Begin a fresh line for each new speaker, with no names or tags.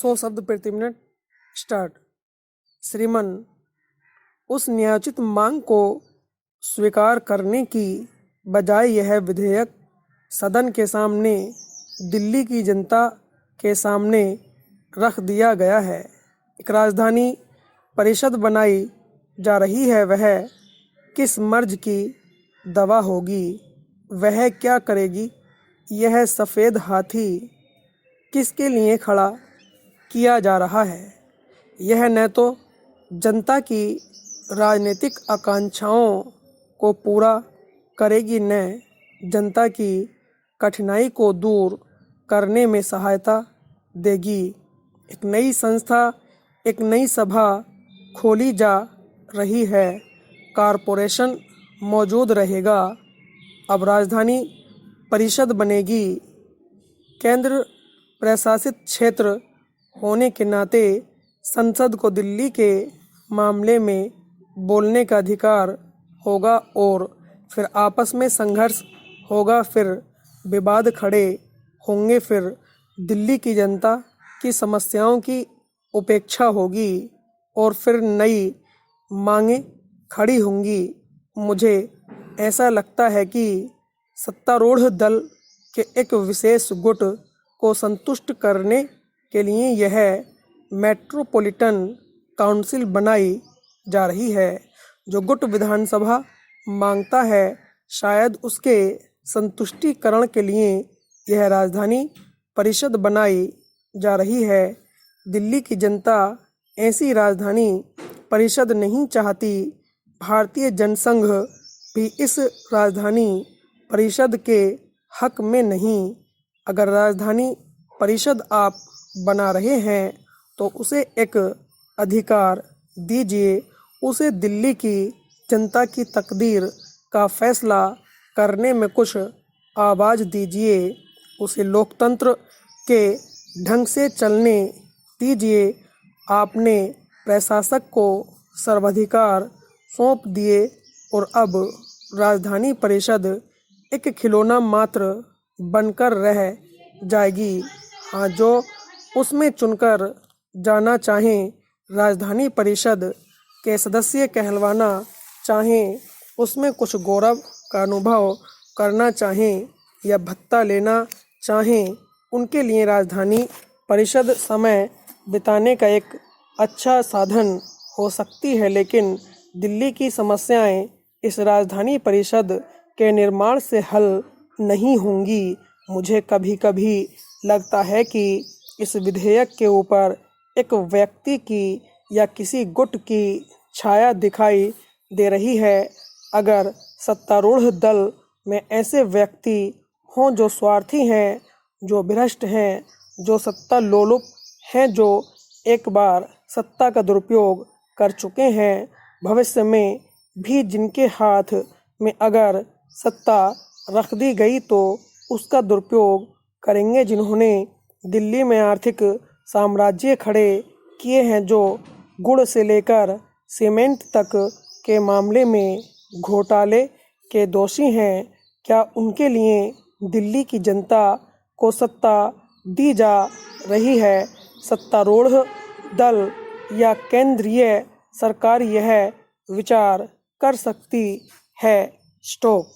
100 शब्द प्रति minute start. श्रीमान, उस न्यायोचित मांग को स्वीकार करने की बजाय यह विधेयक सदन के सामने, दिल्ली की जनता के सामने रख दिया गया है। एक राजधानी परिषद बनाई जा रही है, वह किस मर्ज की दवा होगी, वह क्या करेगी? यह सफ़ेद हाथी किसके लिए खड़ा किया जा रहा है? यह न तो जनता की राजनीतिक आकांक्षाओं को पूरा करेगी, न जनता की कठिनाई को दूर करने में सहायता देगी। एक नई संस्था, एक नई सभा खोली जा रही है। कॉरपोरेशन मौजूद रहेगा। अब राजधानी परिषद बनेगी। केंद्र प्रशासित क्षेत्र होने के नाते संसद को दिल्ली के मामले में बोलने का अधिकार होगा और फिर आपस में संघर्ष होगा, फिर विवाद खड़े होंगे, फिर दिल्ली की जनता की समस्याओं की उपेक्षा होगी और फिर नई मांगें खड़ी होंगी। मुझे ऐसा लगता है कि सत्तारूढ़ दल के एक विशेष गुट को संतुष्ट करने के लिए यह मेट्रोपॉलिटन काउंसिल बनाई जा रही है। जो गुट विधानसभा मांगता है, शायद उसके संतुष्टिकरण के लिए यह राजधानी परिषद बनाई जा रही है। दिल्ली की जनता ऐसी राजधानी परिषद नहीं चाहती। भारतीय जनसंघ भी इस राजधानी परिषद के हक में नहीं। अगर राजधानी परिषद आप बना रहे हैं तो उसे एक अधिकार दीजिए, उसे दिल्ली की जनता की तकदीर का फैसला करने में कुछ आवाज़ दीजिए, उसे लोकतंत्र के ढंग से चलने दीजिए। आपने प्रशासक को सर्वाधिकार सौंप दिए और अब राजधानी परिषद एक खिलौना मात्र बनकर रह जाएगी। हाँ, जो उसमें चुनकर जाना चाहें, राजधानी परिषद के सदस्य कहलवाना चाहें, उसमें कुछ गौरव का अनुभव करना चाहें या भत्ता लेना चाहें, उनके लिए राजधानी परिषद समय बिताने का एक अच्छा साधन हो सकती है। लेकिन दिल्ली की समस्याएं इस राजधानी परिषद के निर्माण से हल नहीं होंगी। मुझे कभी कभी लगता है कि इस विधेयक के ऊपर एक व्यक्ति की या किसी गुट की छाया दिखाई दे रही है। अगर सत्तारूढ़ दल में ऐसे व्यक्ति हों जो स्वार्थी हैं, जो भ्रष्ट हैं, जो सत्ता लोलुप हैं, जो एक बार सत्ता का दुरुपयोग कर चुके हैं, भविष्य में भी जिनके हाथ में अगर सत्ता रख दी गई तो उसका दुरुपयोग करेंगे, जिन्होंने दिल्ली में आर्थिक साम्राज्य खड़े किए हैं, जो गुड़ से लेकर सीमेंट तक के मामले में घोटाले के दोषी हैं, क्या उनके लिए दिल्ली की जनता को सत्ता दी जा रही है? सत्तारूढ़ दल या केंद्रीय सरकार यह विचार कर सकती है। स्टॉप।